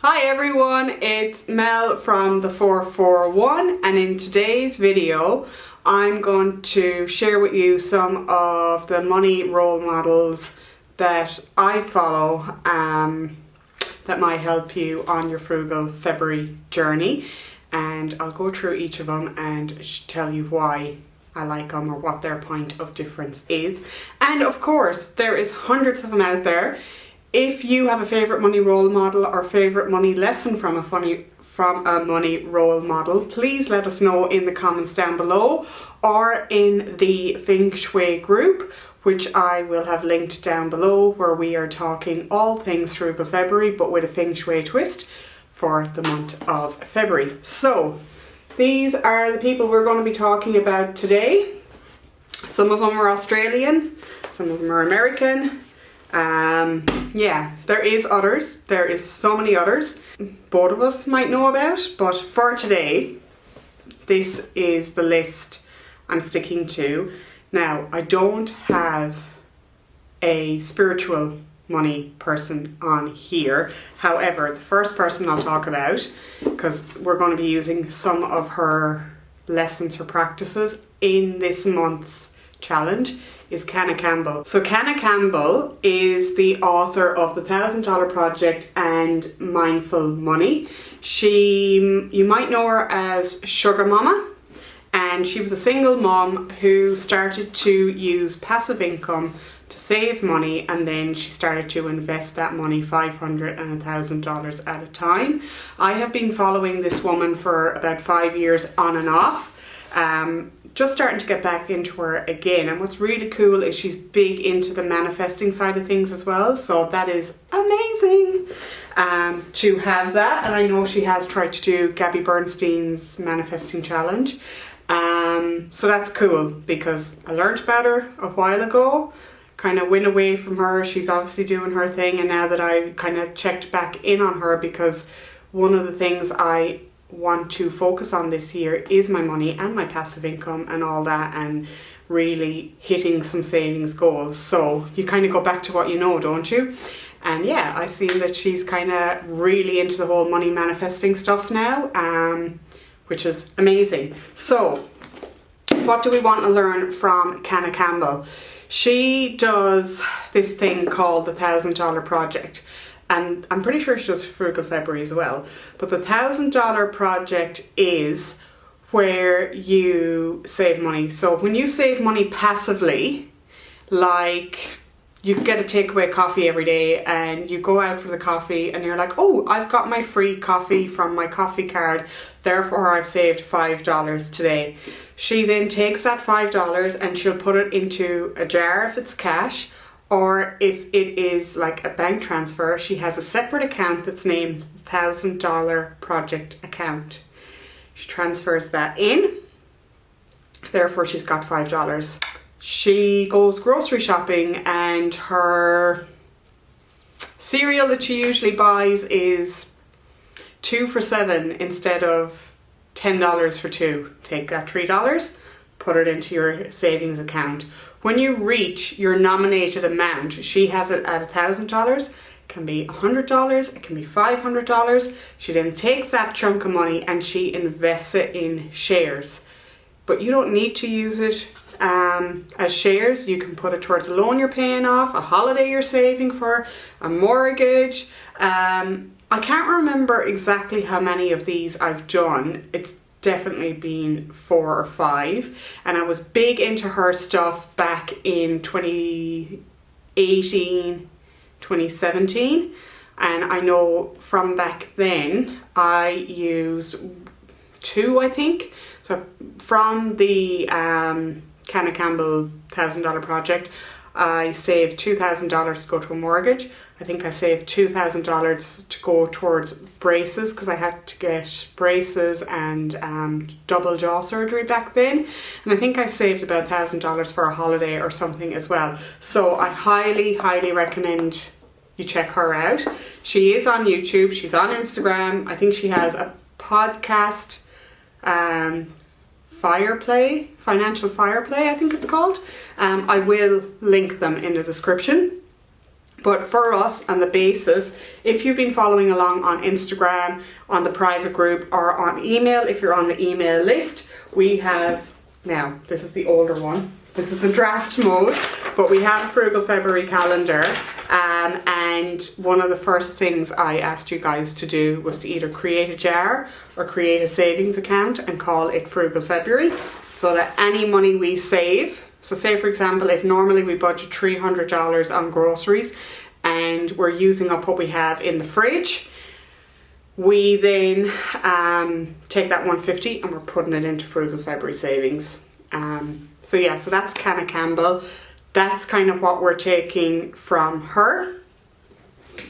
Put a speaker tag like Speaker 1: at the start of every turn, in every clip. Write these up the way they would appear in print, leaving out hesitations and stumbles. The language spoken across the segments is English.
Speaker 1: Hi everyone, it's Mel from the 441, and in today's video I'm going to share with you some of the money role models that I follow that might help you on your Frugal February journey, and I'll go through each of them and tell you why I like them or what their point of difference is. And of course there is hundreds of them out there. If you have a favourite money role model or favourite money lesson from a money role model, please let us know in the comments down below or in the Feng Shui group, which I will have linked down below, where we are talking all things Frugal February but with a Feng Shui twist for the month of February. So these are the people we're going to be talking about today. Some of them are Australian, some of them are American. Yeah, there is others. There is so many others both of us might know about, but for today this is the list I'm sticking to. Now, I don't have a spiritual money person on here. However, the first person I'll talk about, because we're going to be using some of her lessons, her practices in this month's challenge, is Canna Campbell. So Canna Campbell is the author of the $1,000 Project and Mindful Money. You might know her as Sugar Mama, and she was a single mom who started to use passive income to save money, and then she started to invest that money, $500 and $1,000 at a time. I have been following this woman for about 5 years on and off. Just starting to get back into her again, and what's really cool is she's big into the manifesting side of things as well, so that is amazing to have that. And I know she has tried to do Gabby Bernstein's manifesting challenge, so that's cool because I learned about her a while ago, kind of went away from her. She's obviously doing her thing, and now that I kind of checked back in on her, because one of the things I want to focus on this year is my money and my passive income and all that, and really hitting some savings goals. So you kind of go back to what you know, don't you? And yeah, I see that she's kind of really into the whole money manifesting stuff now, which is amazing. So what do we want to learn from Canna Campbell? She does this thing called the $1,000 Project. And I'm pretty sure she does Frugal February as well. But the $1,000 Project is where you save money. So when you save money passively, like you get a takeaway coffee every day and you go out for the coffee and you're like, oh, I've got my free coffee from my coffee card, therefore I've saved $5 today. She then takes that $5 and she'll put it into a jar if it's cash, or if it is like a bank transfer, she has a separate account that's named the $1,000 Project account. She transfers that in, therefore she's got $5. She goes grocery shopping, and her cereal that she usually buys is 2 for $7 instead of $10 for 2. Take that $3, put it into your savings account. When you reach your nominated amount, she has it at $1,000, it can be $100, it can be $500. She then takes that chunk of money and she invests it in shares. But you don't need to use it as shares. You can put it towards a loan you're paying off, a holiday you're saving for, a mortgage. I can't remember exactly how many of these I've done. It's definitely been 4 or 5, and I was big into her stuff back in 2018, 2017, and I know from back then I used 2, I think. So from the Canna Campbell $1,000 Project, I saved $2,000 to go to a mortgage. I think I saved $2,000 to go towards braces, because I had to get braces and double jaw surgery back then. And I think I saved about $1,000 for a holiday or something as well. So I highly, highly recommend you check her out. She is on YouTube, she's on Instagram. I think she has a podcast, Financial Fireplay, I think it's called. I will link them in the description. But for us, on the basis, if you've been following along on Instagram, on the private group, or on email, if you're on the email list, we have, now this is the older one, this is a draft mode, but we have a Frugal February calendar, and one of the first things I asked you guys to do was to either create a jar or create a savings account and call it Frugal February, so that any money we save, so say for example, if normally we budget $300 on groceries and we're using up what we have in the fridge, we then take that $150 and we're putting it into Frugal February savings. So yeah, so that's Canna Campbell. That's kind of what we're taking from her.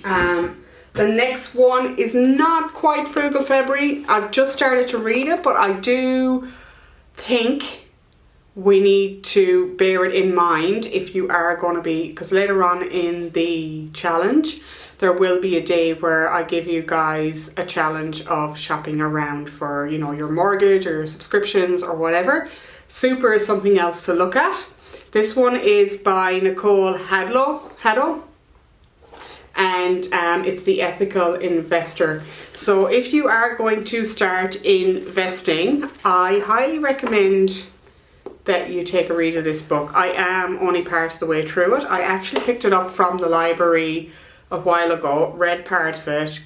Speaker 1: The next one is not quite Frugal February. I've just started to read it, but I do think we need to bear it in mind if you are going to be, because later on in the challenge there will be a day where I give you guys a challenge of shopping around for, you know, your mortgage or your subscriptions or whatever. Super is something else to look at. This one is by Nicole Haddo, and it's the Ethical Investor. So if you are going to start investing, I highly recommend that you take a read of this book. I am only part of the way through it. I actually picked it up from the library a while ago, read part of it,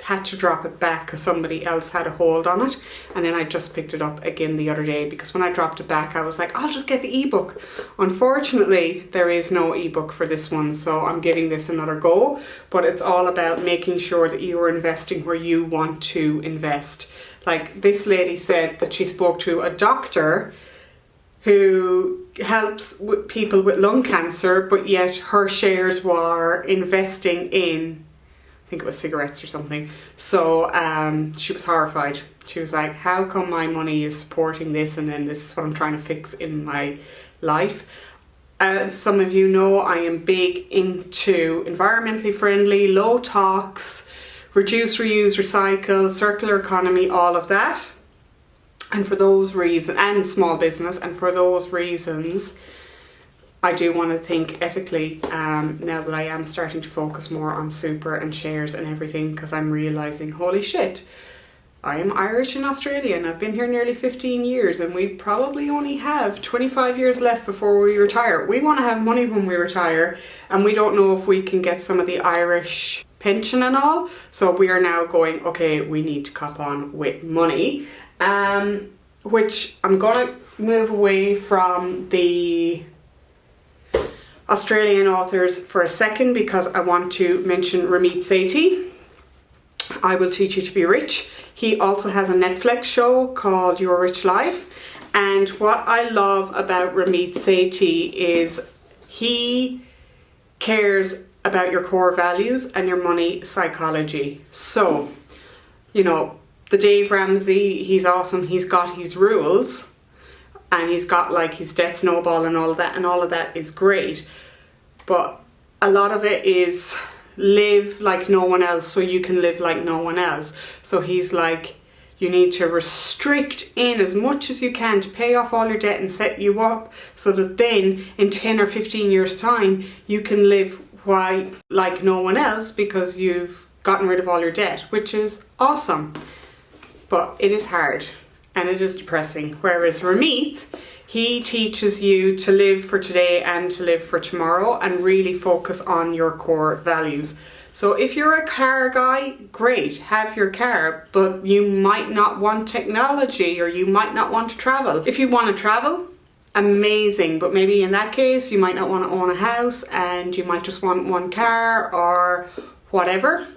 Speaker 1: had to drop it back because somebody else had a hold on it, and then I just picked it up again the other day because when I dropped it back I was like, I'll just get the ebook. Unfortunately there is no ebook for this one, so I'm giving this another go, but it's all about making sure that you are investing where you want to invest. Like this lady said that she spoke to a doctor who helps people with lung cancer, but yet her shares were investing in, I think it was cigarettes or something. So she was horrified. She was like, how come my money is supporting this and then this is what I'm trying to fix in my life? As some of you know, I am big into environmentally friendly, low tox, reduce, reuse, recycle, circular economy, all of that. And for those reasons, and small business, and for those reasons, I do want to think ethically now that I am starting to focus more on super and shares and everything, because I'm realising, holy shit, I am Irish and Australian. I've been here nearly 15 years and we probably only have 25 years left before we retire. We want to have money when we retire, and we don't know if we can get some of the Irish pension and all. So we are now going, okay, we need to cop on with money. Which I'm going to move away from the Australian authors for a second because I want to mention Ramit Sethi. I Will Teach You to Be Rich. He also has a Netflix show called Your Rich Life. And what I love about Ramit Sethi is he cares about your core values and your money psychology. So, you know, the Dave Ramsey, he's awesome. He's got his rules and he's got like his debt snowball and all of that, and all of that is great. But a lot of it is live like no one else so you can live like no one else. So he's like, you need to restrict in as much as you can to pay off all your debt and set you up so that then in 10 or 15 years time you can live like no one else because you've gotten rid of all your debt, which is awesome. But it is hard and it is depressing. Whereas Ramit, he teaches you to live for today and to live for tomorrow and really focus on your core values. So if you're a car guy, great, have your car, but you might not want technology or you might not want to travel. If you want to travel, amazing, but maybe in that case you might not want to own a house and you might just want one car or whatever.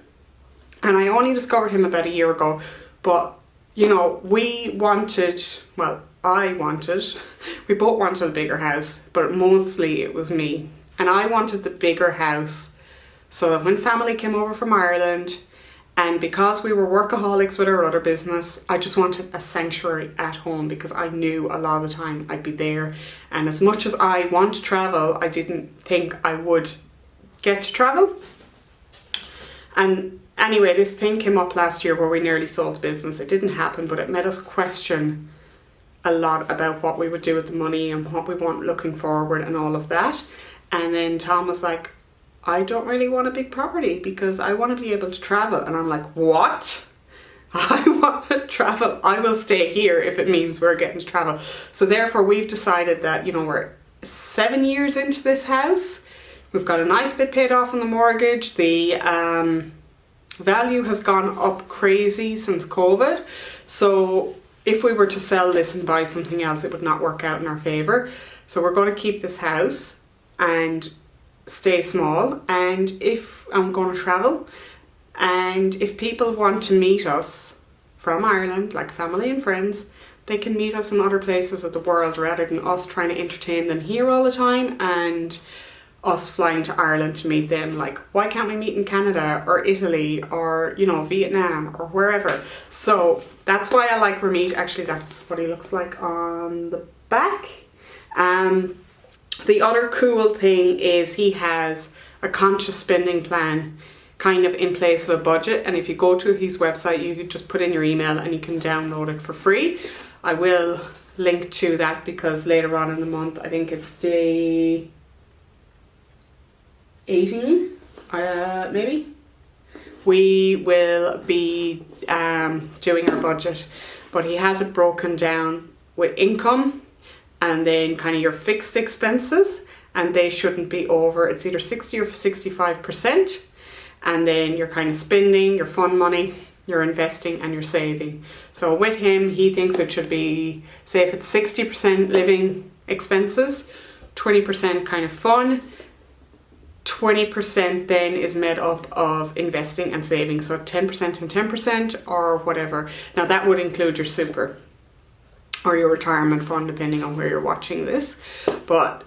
Speaker 1: And I only discovered him about a year ago, but you know, we both wanted a bigger house, but mostly it was me. And I wanted the bigger house so that when family came over from Ireland, and because we were workaholics with our other business, I just wanted a sanctuary at home because I knew a lot of the time I'd be there. And as much as I want to travel, I didn't think I would get to travel. And anyway, this thing came up last year where we nearly sold the business. It didn't happen, but it made us question a lot about what we would do with the money and what we want looking forward and all of that. And then Tom was like, I don't really want a big property because I want to be able to travel. And I'm like, what? I want to travel. I will stay here if it means we're getting to travel. So therefore we've decided that, you know, we're 7 years into this house. We've got a nice bit paid off on the mortgage. The value has gone up crazy since COVID. So if we were to sell this and buy something else, it would not work out in our favour. So we're going to keep this house and stay small. And if I'm going to travel, and if people want to meet us from Ireland, like family and friends, they can meet us in other places of the world rather than us trying to entertain them here all the time and us flying to Ireland to meet them. Like, why can't we meet in Canada or Italy or, you know, Vietnam or wherever? So that's why I like Ramit. Actually, that's what he looks like on the back. The other cool thing is he has a conscious spending plan kind of in place of a budget, and if you go to his website you can just put in your email and you can download it for free. I will link to that because later on in the month, I think it's day 18, maybe, we will be doing our budget, but he has it broken down with income and then kind of your fixed expenses, and they shouldn't be over, it's either 60 or 65%, and then you're kind of spending your fun money, you're investing and you're saving. So with him, he thinks it should be, say if it's 60% living expenses, 20% kind of fun, 20% then is made up of investing and saving, so 10% and 10% or whatever. Now that would include your super or your retirement fund depending on where you're watching this, but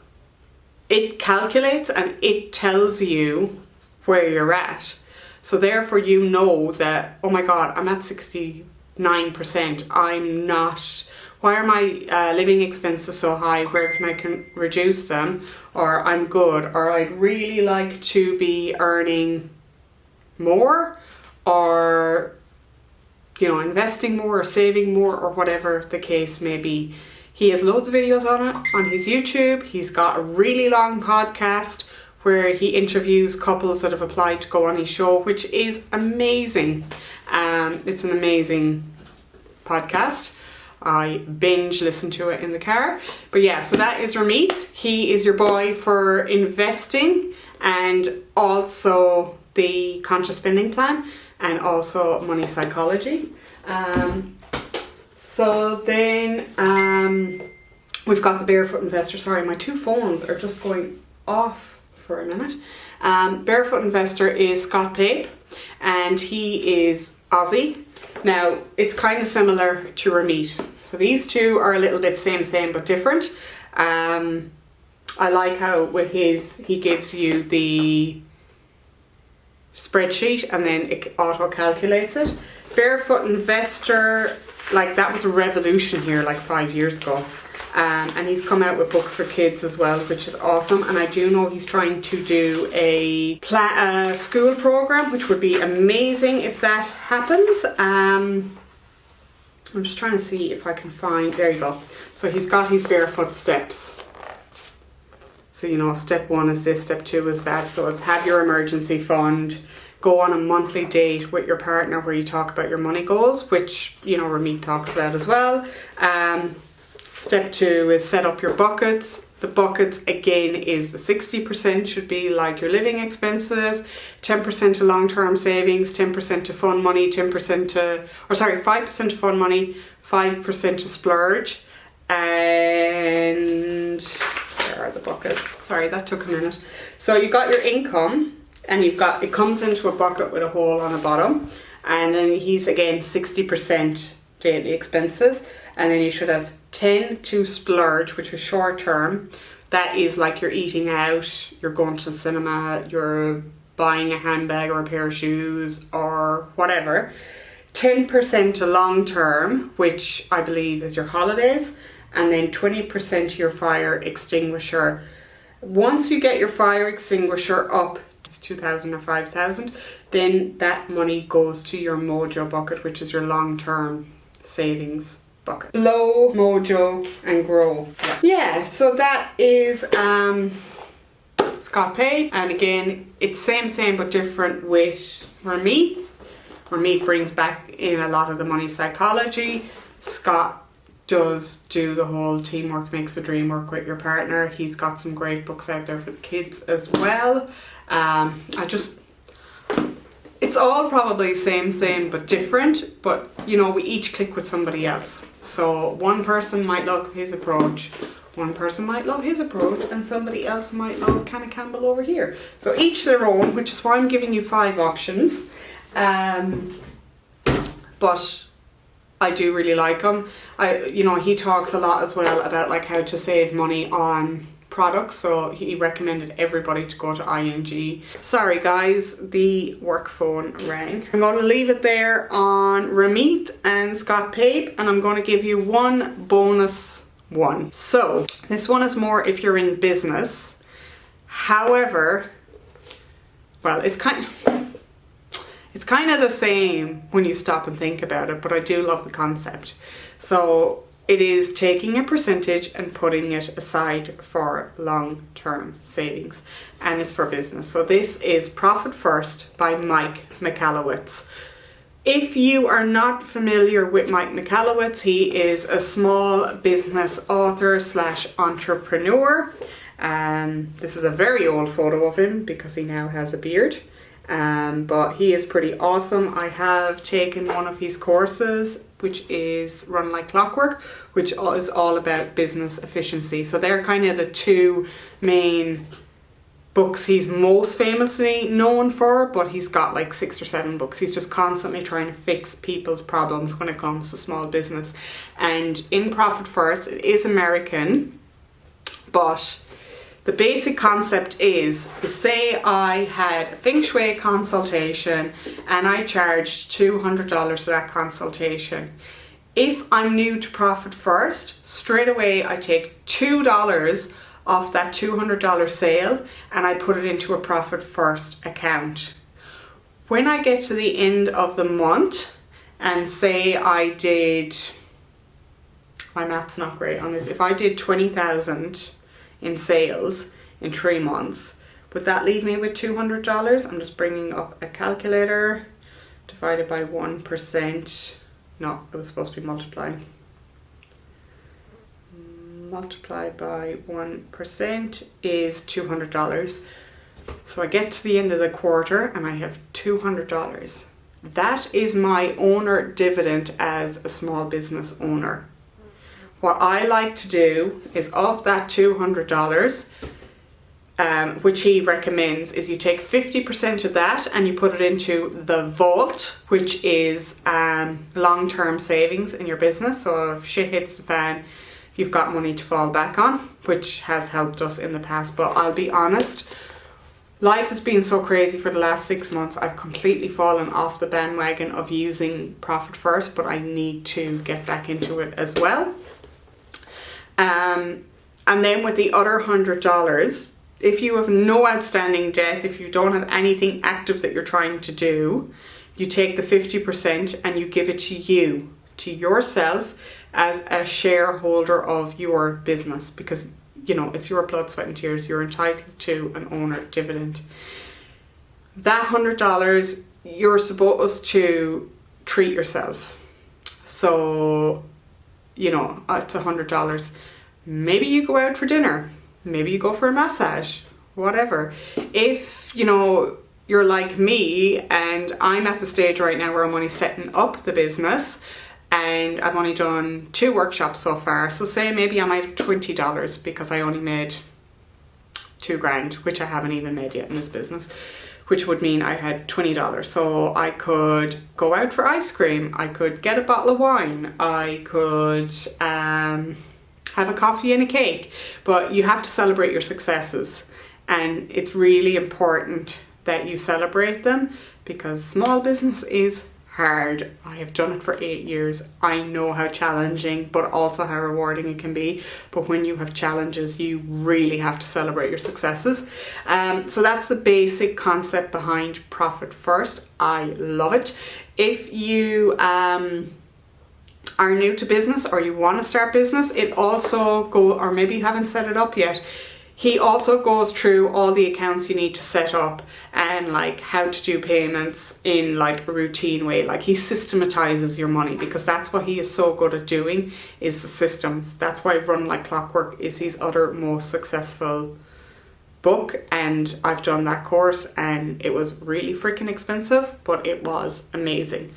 Speaker 1: it calculates and it tells you where you're at. So therefore you know that, oh my god, I'm at 69%, I'm not, why are my living expenses so high, where can I reduce them, or I'm good, or I'd really like to be earning more, or, you know, investing more or saving more or whatever the case may be. He has loads of videos on it on his YouTube. He's got a really long podcast where he interviews couples that have applied to go on his show, which is amazing. It's an amazing podcast. I binge listen to it in the car. But yeah, so that is Ramit. He is your boy for investing and also the conscious spending plan and also money psychology. So then we've got the Barefoot Investor. Sorry, my two phones are just going off for a minute. Barefoot Investor is Scott Pape and he is Aussie. Now it's kind of similar to Ramit. So these two are a little bit same but different. I like how with his he gives you the spreadsheet and then it auto calculates it. Barefoot Investor, like that was a revolution here like 5 years ago. And he's come out with books for kids as well, which is awesome. And I do know he's trying to do a school program, which would be amazing if that happens. I'm just trying to see if I can find, there you go. So he's got his barefoot steps. So, you know, step 1 is this, step 2 is that. So it's have your emergency fund, go on a monthly date with your partner where you talk about your money goals, which, you know, Ramit talks about as well. Step 2 is set up your buckets. The buckets again is the 60% should be like your living expenses, 10% to long-term savings, 10% to fun money, 5% to fun money, 5% to splurge, and where are the buckets? Sorry, that took a minute. So you got your income and you've got, it comes into a bucket with a hole on the bottom, and then he's again 60% daily expenses, and then you should have 10 to splurge, which is short term. That is like you're eating out, you're going to the cinema, you're buying a handbag or a pair of shoes or whatever. 10% to long term, which I believe is your holidays, and then 20% to your fire extinguisher. Once you get your fire extinguisher up, it's 2,000 or 5,000, then that money goes to your mojo bucket, which is your long term savings bucket. Blow, mojo and grow. Yeah, so that is Scott Pay, and again it's same but different with Ramit. Ramit brings back in a lot of the money psychology. Scott does do the whole teamwork makes the dream work with your partner. He's got some great books out there for the kids as well. It's all probably same but different, but you know, we each click with somebody else. So one person might love his approach, one person might love his approach, and somebody else might love Canna Campbell over here. So each their own, which is why I'm giving you 5 options. But I do really like him. He talks a lot as well about like how to save money on products, so he recommended everybody to go to ING. Sorry guys, the work phone rang. I'm going to leave it there on Ramit and Scott Pape, and I'm going to give you one bonus one. So this one is more if you're in business. However, well, it's kind of the same when you stop and think about it, but I do love the concept. So it is taking a percentage and putting it aside for long-term savings, and it's for business. So this is Profit First by Mike Michalowicz. If you are not familiar with Mike Michalowicz, he is a small business author / entrepreneur. This is a very old photo of him because he now has a beard. But he is pretty awesome. I have taken one of his courses, which is Run Like Clockwork, which is all about business efficiency. So they're kind of the 2 main books he's most famously known for, but he's got like 6 or 7 books. He's just constantly trying to fix people's problems when it comes to small business. And in Profit First, it is American, but the basic concept is, say I had a Feng Shui consultation and I charged $200 for that consultation. If I'm new to Profit First, straight away I take $2 off that $200 sale and I put it into a Profit First account. When I get to the end of the month and say I did, my math's not great on this, if I did 20,000 in sales in 3 months, would that leave me with $200? I'm just bringing up a calculator. Divided by 1%. No, it was supposed to be multiplying. Multiplied by 1% is $200. So I get to the end of the quarter and I have $200. That is my owner dividend as a small business owner. What I like to do is, of that $200, which he recommends, is you take 50% of that and you put it into the vault, which is long-term savings in your business. So if shit hits the fan, you've got money to fall back on, which has helped us in the past. But I'll be honest, life has been so crazy for the last 6 months. I've completely fallen off the bandwagon of using Profit First, but I need to get back into it as well. And then with the other $100, if you have no outstanding debt, if you don't have anything active that you're trying to do, you take the 50% and you give it to you, to yourself, as a shareholder of your business, because you know it's your blood, sweat and tears. You're entitled to an owner dividend. That $100, you're supposed to treat yourself. So you know, it's $100. Maybe you go out for dinner, maybe you go for a massage, whatever. If, you know, you're like me and I'm at the stage right now where I'm only setting up the business and I've only done 2 workshops so far. So say maybe I might have $20 because I only made $2,000, which I haven't even made yet in this business, which would mean I had $20. So I could go out for ice cream, I could get a bottle of wine, I could have a coffee and a cake. But you have to celebrate your successes, and it's really important that you celebrate them, because small business is hard. I have done it for 8 years. I know how challenging but also how rewarding it can be. But when you have challenges, you really have to celebrate your successes. So that's the basic concept behind Profit First. I love it. If you are new to business or you want to start business, it also or maybe you haven't set it up yet, He also goes through all the accounts you need to set up and like how to do payments in like a routine way. Like he systematizes your money, because that's what he is so good at doing, is the systems. That's why Run Like Clockwork is his other most successful book, and I've done that course and it was really freaking expensive, but it was amazing.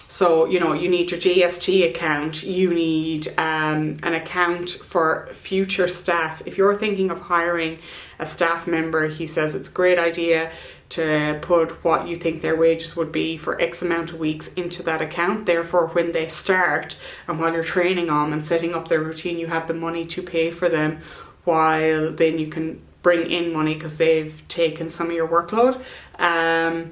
Speaker 1: So, you know, you need your GST account, you need an account for future staff. If you're thinking of hiring a staff member, he says it's a great idea to put what you think their wages would be for X amount of weeks into that account. Therefore, when they start and while you're training them and setting up their routine, you have the money to pay for them, while then you can bring in money because they've taken some of your workload. I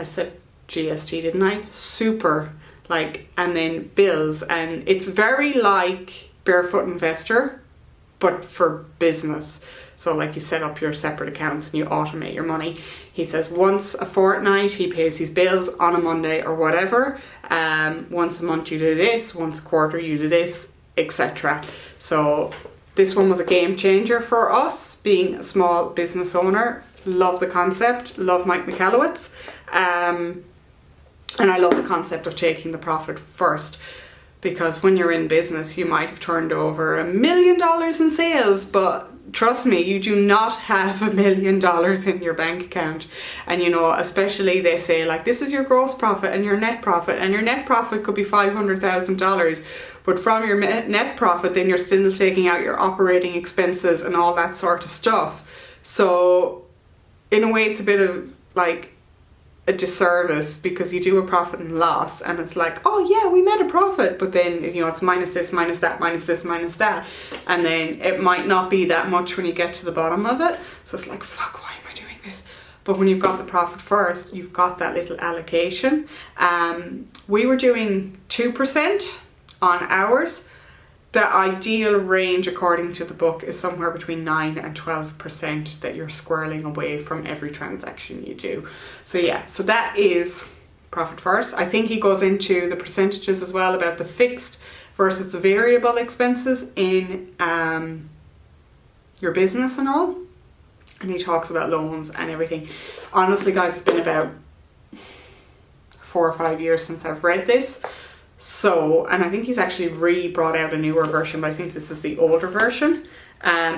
Speaker 1: said GST, didn't I? Super, like, and then bills, and it's very like Barefoot Investor, but for business. So like you set up your separate accounts and you automate your money. He says once a fortnight he pays his bills on a Monday or whatever. Once a month you do this, once a quarter you do this, etc. So this one was a game changer for us, being a small business owner. Love the concept, love Mike Michalowicz. And I love the concept of taking the profit first, because when you're in business, you might have turned over $1 million in sales, but trust me, you do not have $1 million in your bank account. And you know, especially they say like, this is your gross profit and your net profit, and your net profit could be $500,000, but from your net profit, then you're still taking out your operating expenses and all that sort of stuff. So in a way, it's a bit of like a disservice, because you do a profit and loss and it's like, oh yeah, we made a profit, but then, you know, it's minus this, minus that, minus this, minus that, and then it might not be that much when you get to the bottom of it. So it's like, fuck, why am I doing this? But when you've got the profit first, you've got that little allocation. We were doing 2% on ours. The ideal range, according to the book, is somewhere between 9 and 12% that you're squirreling away from every transaction you do. So yeah, so that is profit first. I think he goes into the percentages as well about the fixed versus the variable expenses in your business and all. And he talks about loans and everything. Honestly, guys, it's been about 4 or 5 years since I've read this. So, and I think he's actually brought out a newer version, but I think this is the older version.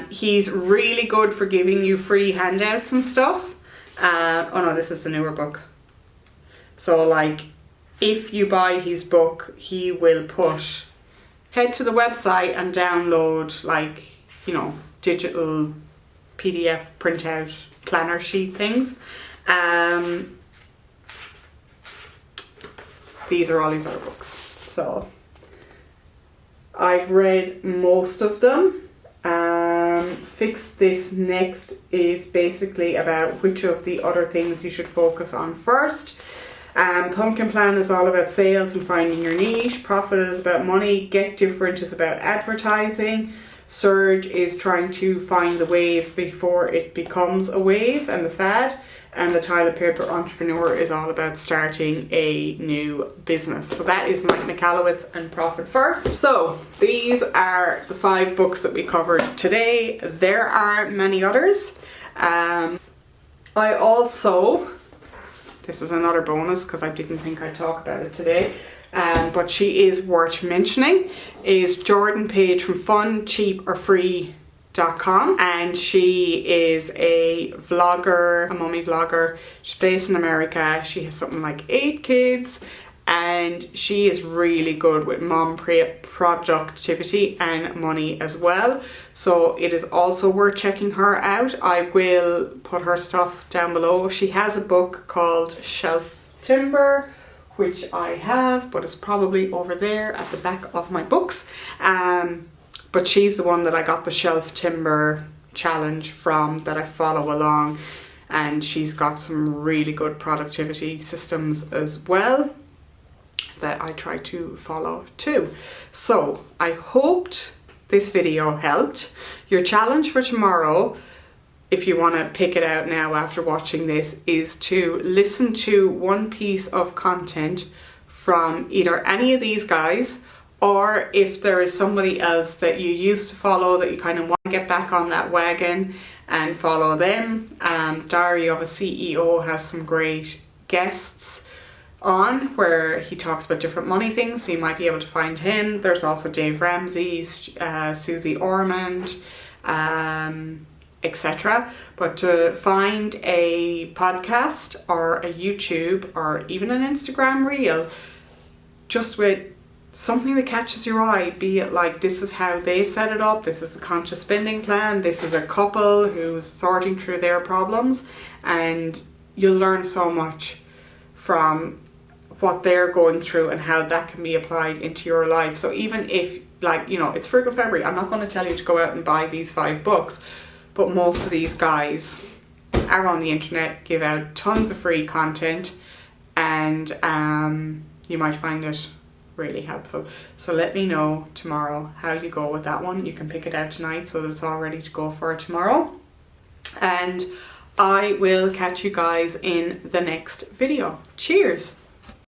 Speaker 1: He's really good for giving you free handouts and stuff. Oh no, this is the newer book. So like, if you buy his book, he will head to the website and download like, you know, digital PDF printout planner sheet things. These are all his other books. So I've read most of them. Fix This Next is basically about which of the other things you should focus on first. Pumpkin Plan is all about sales and finding your niche. Profit is about money. Get Different is about advertising. Surge is trying to find the wave before it becomes a wave and the fad. And the Toilet Paper Entrepreneur is all about starting a new business. So that is Mike Michalowicz and Profit First. So these are the 5 books that we covered today. There are many others. I also, this is another bonus because I didn't think I'd talk about it today, but she is worth mentioning, is Jordan Page from FunCheapOrFree.com, and she is a vlogger, a mummy vlogger. She's based in America. She has something like 8 kids, and she is really good with mom productivity and money as well. So it is also worth checking her out. I will put her stuff down below. She has a book called Shelf Timber, which I have, but it's probably over there at the back of my books. But she's the one that I got the Shelf Timber challenge from, that I follow along, and she's got some really good productivity systems as well that I try to follow too. So I hoped this video helped. Your challenge for tomorrow, if you want to pick it out now after watching this, is to listen to one piece of content from either any of these guys or if there is somebody else that you used to follow that you kind of want to get back on that wagon and follow them. Diary of a CEO has some great guests on where he talks about different money things, so you might be able to find him. There's also Dave Ramsey, Susie Ormond, etc. But to find a podcast or a YouTube or even an Instagram reel just with something that catches your eye, be it like this is how they set it up, this is a conscious spending plan, this is a couple who's sorting through their problems, and you'll learn so much from what they're going through and how that can be applied into your life. So even if, like, you know, it's Frugal February, I'm not going to tell you to go out and buy these 5 books, but most of these guys are on the internet, give out tons of free content, and you might find it really helpful. So let me know tomorrow how you go with that one. You can pick it out tonight so that it's all ready to go for tomorrow, and I will catch you guys in the next video. Cheers.